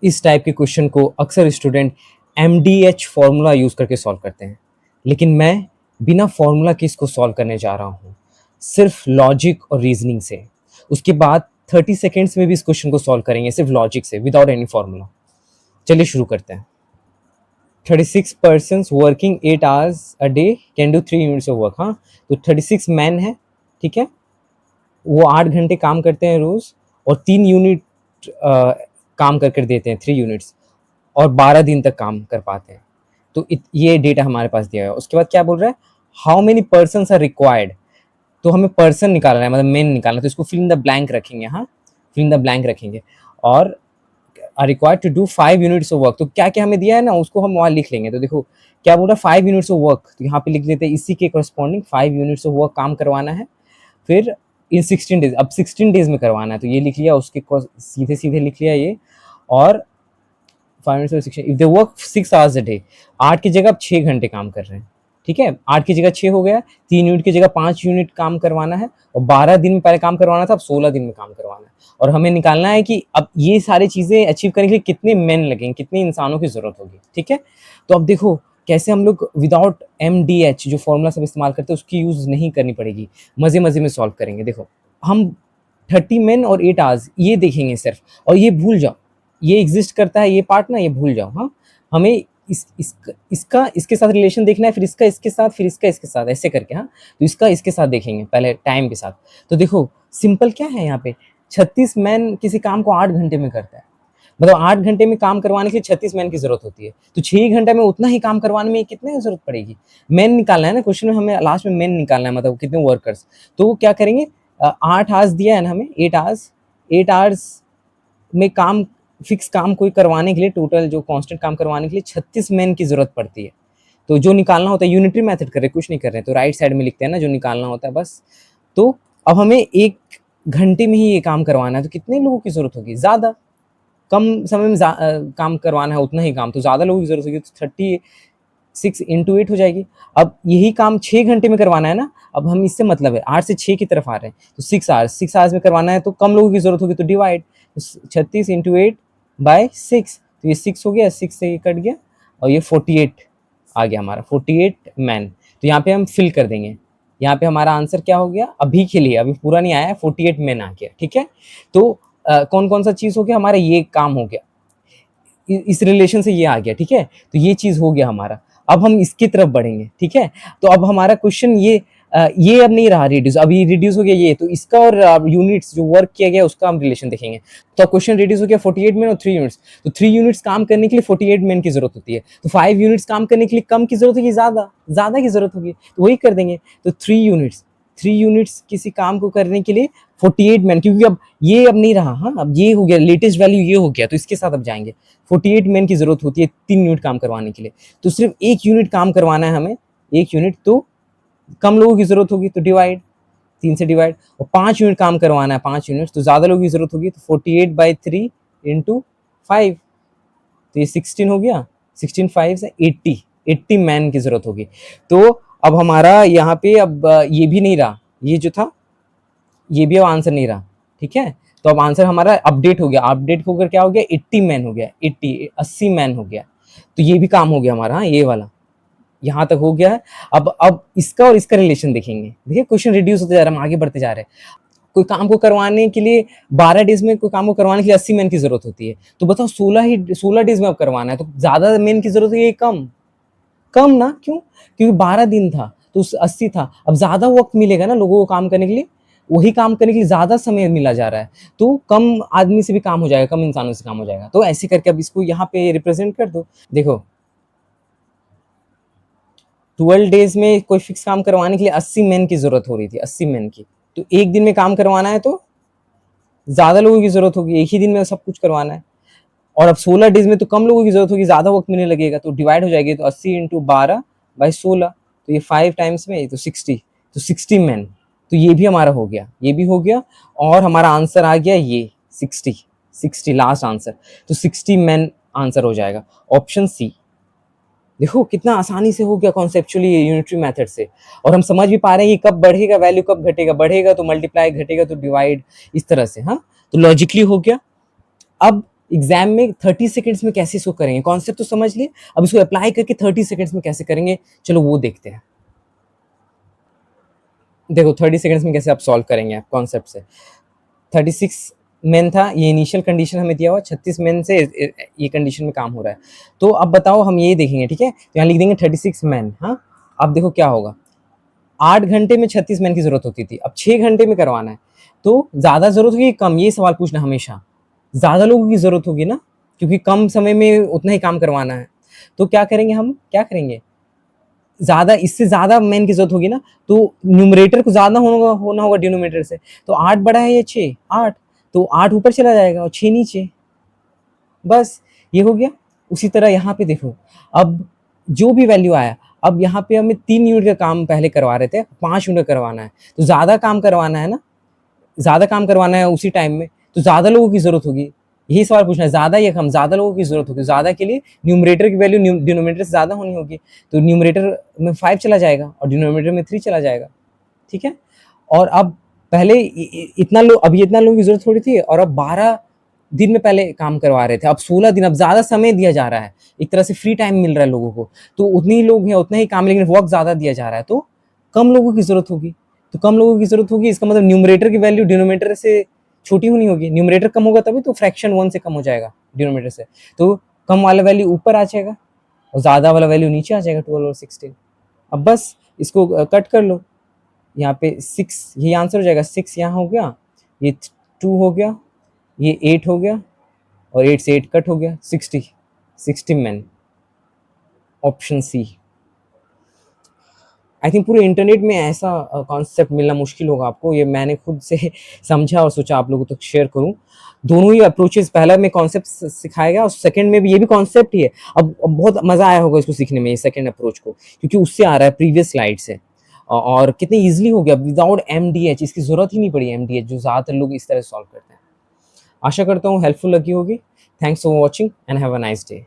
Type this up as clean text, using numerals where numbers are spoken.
इस टाइप के क्वेश्चन को अक्सर स्टूडेंट MDH फॉर्मूला यूज़ करके सॉल्व करते हैं, लेकिन मैं बिना फॉर्मूला के इसको सॉल्व करने जा रहा हूँ, सिर्फ लॉजिक और रीजनिंग से। उसके बाद 30 सेकेंड्स में भी इस क्वेश्चन को सॉल्व करेंगे सिर्फ लॉजिक से, विदाउट एनी फॉर्मूला। चलिए शुरू करते हैं। 36 persons working 8 hours a day can do 3 units of work। हाँ, तो 36 मैन है, ठीक है, वो 8 घंटे काम करते हैं रोज और 3 यूनिट काम कर देते हैं, 3 यूनिट्स, और 12 दिन तक काम कर पाते हैं। तो ये डेटा हमारे पास दिया है। उसके बाद क्या बोल रहा है, how many persons are required. तो हमें पर्सन निकालना है, मतलब मेन निकालना है, तो इसको फिल इन द ब्लैंक रखेंगे। हाँ, फिल इन द ब्लैंक रखेंगे, और are required to do 5 units of work. तो क्या क्या हमें दिया है ना, उसको हम वहाँ लिख लेंगे। तो देखो क्या बोल रहा है, 5 यूनिट्स ऑफ वर्क, तो यहाँ पे लिख लेते हैं इसी के करस्पॉन्डिंग 5 यूनिट्स ऑफ वर्क काम करवाना है। फिर इन 16 डेज, अब 16 डेज में करवाना है, तो ये लिख लिया, उसके सीधे सीधे लिख लिया ये। और 5 minutes 16, if they work 6 hours a day, 8 की जगह अब 6 घंटे काम कर रहे हैं, ठीक है, 8 की जगह 6 हो गया, 3 यूनिट की जगह 5 यूनिट काम करवाना है, और 12 दिन में पहले काम करवाना था, अब 16 दिन में काम करवाना है। और हमें निकालना है कि अब ये सारी चीज़ें अचीव करने के लिए कितने मेन लगेंगे, कितने इंसानों की ज़रूरत होगी, ठीक है। तो अब देखो कैसे हम लोग विदाउट MDH जो फॉर्मूला सब इस्तेमाल करते हैं उसकी यूज़ नहीं करनी पड़ेगी, मज़े मज़े में सॉल्व करेंगे। देखो हम 30 मेन और 8 आवर्स ये देखेंगे सिर्फ, और ये भूल जाओ, ये एग्जिस्ट करता है ये पार्ट ना, ये भूल जाओ। हाँ, हमें इसका इसके साथ रिलेशन देखना है, फिर इसका इसके साथ, फिर इसका इसके साथ, ऐसे करके। हाँ, तो इसका इसके साथ देखेंगे पहले टाइम के साथ। तो देखो सिंपल क्या है यहाँ पे, 36 मैन किसी काम को 8 घंटे में करता है, मतलब 8 घंटे में काम करवाने के लिए 36 मैन की जरूरत होती है। तो 6 घंटे में उतना ही काम करवाने में कितने की जरूरत पड़ेगी, मैन निकालना है ना, क्वेश्चन में हमें लास्ट में मैन निकालना है, मतलब कितने वर्कर्स। तो क्या करेंगे, 8 आवर्स दिया है ना हमें, 8 आवर्स, 8 आवर्स में काम, फिक्स काम कोई करवाने के लिए, टोटल जो कांस्टेंट काम करवाने के लिए 36 मैन की जरूरत पड़ती है। तो जो निकालना होता है, यूनिटरी मेथड कर रहे, कुछ नहीं कर रहे, तो राइट साइड में लिखते हैं ना जो निकालना होता है बस। तो अब हमें 1 घंटे में ही ये काम करवाना है, तो कितने लोगों की जरूरत होगी, ज़्यादा, कम समय में काम करवाना है उतना ही काम, तो ज़्यादा लोगों की जरूरत होगी, तो 36 इंटू 8 हो जाएगी। अब यही काम 6 घंटे में करवाना है ना, अब हम इससे मतलब है 8 से 6 की तरफ आ रहे हैं, तो 6 आवर्स में करवाना है, तो कम लोगों की जरूरत होगी, तो डिवाइड, 36 इंटू 8 बाय 6, तो ये 6 हो गया, 6 से ये कट गया, और ये 48 आ गया हमारा, 48 मैन। तो यहाँ पे हम फिल कर देंगे, यहाँ पे हमारा आंसर क्या हो गया, अभी के लिए, अभी पूरा नहीं आया, 48 मैन आ गया, ठीक है। तो कौन कौन सा चीज़ हो गया हमारा, ये काम हो गया, इस रिलेशन से ये आ गया, ठीक है। तो ये चीज़ हो गया हमारा। अब हम इसकी तरफ बढ़ेंगे, ठीक है। तो अब हमारा क्वेश्चन ये अब नहीं रहा रिड्यूस, अब ये रिड्यूस हो गया ये, तो इसका और यूनिट्स जो वर्क किया गया उसका हम रिलेशन देखेंगे। तो क्वेश्चन रिड्यूस हो गया 48 मैन और 3 यूनिट्स, तो 3 यूनिट्स काम करने के लिए 48 मैन की जरूरत होती है, तो 5 यूनिट्स काम करने के लिए कम की जरूरत होगी, ज़्यादा की जरूरत होगी, तो वही कर देंगे। तो 3 यूनिट्स किसी काम को करने के लिए 48 मैन, क्योंकि अब ये अब नहीं रहा, हाँ अब ये हो गया, लेटेस्ट वैल्यू ये हो गया, तो इसके साथ अब जाएंगे। 48 मैन की जरूरत होती है 3 यूनिट काम करवाने के लिए, तो सिर्फ 1 यूनिट काम करवाना है हमें, 1 यूनिट, तो कम लोगों की जरूरत होगी, तो डिवाइड, 3 से डिवाइड, और 5 यूनिट काम करवाना है, 5 यूनिट, तो ज्यादा लोगों की जरूरत होगी, तो 48/3 इंटू 5, तो ये 16 हो गया, 16 5 से 80 मैन की जरूरत होगी। तो अब हमारा यहाँ पे अब ये भी नहीं रहा, ये जो था ये भी अब आंसर नहीं रहा, ठीक है। तो अब आंसर हमारा अपडेट हो गया, अपडेट होकर क्या हो गया, 80 मैन हो गया, 80 मैन हो गया। तो ये भी काम हो गया हमारा, हाँ ये वाला यहाँ तक हो गया है। अब इसका और इसका रिलेशन देखेंगे, देखिए क्वेश्चन रिड्यूस होते जा रहा है, हम आगे बढ़ते जा रहे हैं। कोई काम को करवाने के लिए 12 डेज में, कोई काम को करवाने के लिए 80 मैन की जरूरत होती है, तो बताओ 16 डेज में अब करवाना है, तो ज्यादा मैन की जरूरत है, कम ना, क्यों, क्योंकि 12 दिन था तो 80 था, अब ज्यादा वक्त मिलेगा ना लोगों को काम करने के लिए, वही काम करने के लिए ज्यादा समय मिला जा रहा है, तो कम आदमी से भी काम हो जाएगा, कम इंसानों से काम हो जाएगा। तो ऐसे करके अब इसको यहाँ पे रिप्रेजेंट कर दो। देखो 12 डेज में कोई फिक्स काम करवाने के लिए 80 मैन की जरूरत हो रही थी, 80 मैन की, तो एक दिन में काम करवाना है तो ज्यादा लोगों की जरूरत होगी, एक ही दिन में सब कुछ करवाना है। और अब 16 डेज में तो कम लोगों की जरूरत होगी, ज्यादा वक्त मिलने लगेगा, तो डिवाइड हो जाएगी, तो 80 इंटू 12/16, तो ये 5 टाइम्स में, तो 60, तो 60 मैन, तो ये भी हमारा हो गया, ये भी हो गया, और हमारा आंसर आ गया ये 60 लास्ट आंसर, तो 60 मैन आंसर हो जाएगा, ऑप्शन सी। देखो कितना आसानी से हो गया कॉन्सेप्चुअली यूनिटरी मेथड से, और हम समझ भी पा रहे हैं कि कब बढ़ेगा वैल्यू, कब घटेगा, बढ़ेगा तो मल्टीप्लाई, घटेगा तो डिवाइड, इस तरह से। हाँ, तो लॉजिकली हो गया। अब एग्जाम में 30 सेकंड्स में कैसे इसको करेंगे, कॉन्सेप्ट तो समझ लिए, अब इसको अप्लाई करके 30 सेकंड्स में कैसे करेंगे, चलो वो देखते हैं। देखो 30 सेकंड्स में कैसे आप सॉल्व करेंगे आप कॉन्सेप्ट से। 36 मेन था, ये इनिशियल कंडीशन हमें दिया हुआ, 36 मेन से ये कंडीशन में काम हो रहा है। तो अब बताओ हम ये देखेंगे, ठीक है, तो यहाँ लिख देंगे 36 मैन। हाँ, अब देखो क्या होगा, 8 घंटे में 36 मैन की जरूरत होती थी, अब 6 घंटे में करवाना है, तो ज्यादा जरूरत होगी कम, ये सवाल पूछना हमेशा। ज्यादा लोगों की जरूरत होगी ना, क्योंकि कम समय में उतना ही काम करवाना है। तो क्या करेंगे हम, क्या करेंगे, ज्यादा, इससे ज्यादा मैन की जरूरत होगी ना, तो न्यूमरेटर को ज्यादा होना होगा डिनोमिनेटर से। तो 8 बड़ा है या 6, 8, तो 8 ऊपर चला जाएगा और 6 नीचे, बस ये हो गया। उसी तरह यहाँ पे देखो, अब जो भी वैल्यू आया, अब यहाँ पे हमें 3 यूनिट का काम पहले करवा रहे थे, 5 यूनिट करवाना है, तो ज्यादा काम करवाना है ना, ज्यादा काम करवाना है उसी टाइम में, तो ज्यादा लोगों की जरूरत होगी। यही सवाल पूछना है, ज्यादा या कम, ज्यादा लोगों की जरूरत होगी, ज्यादा के लिए न्यूमरेटर की वैल्यू डिनोमिनेटर से ज्यादा होनी होगी, तो न्यूमरेटर में 5 चला जाएगा और डिनोमिनेटर में 3 चला जाएगा, ठीक है। और अब पहले इतना लोग, अब इतना लोगों की जरूरत थोड़ी थी, और अब 12 दिन में पहले काम करवा रहे थे, अब 16 दिन, अब ज्यादा समय दिया जा रहा है, एक तरह से फ्री टाइम मिल रहा है लोगों को, तो उतने ही लोग हैं उतना ही काम, लेकिन वर्क ज्यादा दिया जा रहा है, तो कम लोगों की जरूरत होगी। तो कम लोगों की जरूरत होगी, इसका मतलब न्यूमरेटर की वैल्यू डिनोमिनेटर से छोटी होनी होगी, न्यूमरेटर कम होगा तभी तो फ्रैक्शन 1 से कम हो जाएगा डिनोमिनेटर से, तो कम वाला वैल्यू ऊपर आ जाएगा और ज्यादा वाला वैल्यू नीचे आ जाएगा, 12 और 16। अब बस इसको कट कर लो, यहाँ पे 6, ये आंसर हो जाएगा, 6 यहाँ हो गया, ये 2 हो गया, ये 8 हो गया, और 8 से 8 कट हो गया, 60 man, option C. I think पूरे इंटरनेट में ऐसा कॉन्सेप्ट मिलना मुश्किल होगा आपको, ये मैंने खुद से समझा और सोचा आप लोगों तक शेयर करूं। दोनों ही अप्रोचेस, पहला में कॉन्सेप्ट सिखाया गया और सेकंड में भी ये भी कॉन्सेप्ट ही है। अब बहुत मजा आया होगा इसको सीखने में, ये सेकंड अप्रोच को, क्योंकि उससे आ रहा है प्रीवियस स्लाइड से, और कितनी ईजिली हो गया विदाउट एमडीएच, इसकी जरूरत ही नहीं पड़ी एमडीएच, जो ज्यादातर लोग इस तरह सॉल्व करते हैं। आशा करता हूँ हेल्पफुल लगी होगी। Thanks for watching and have a nice day.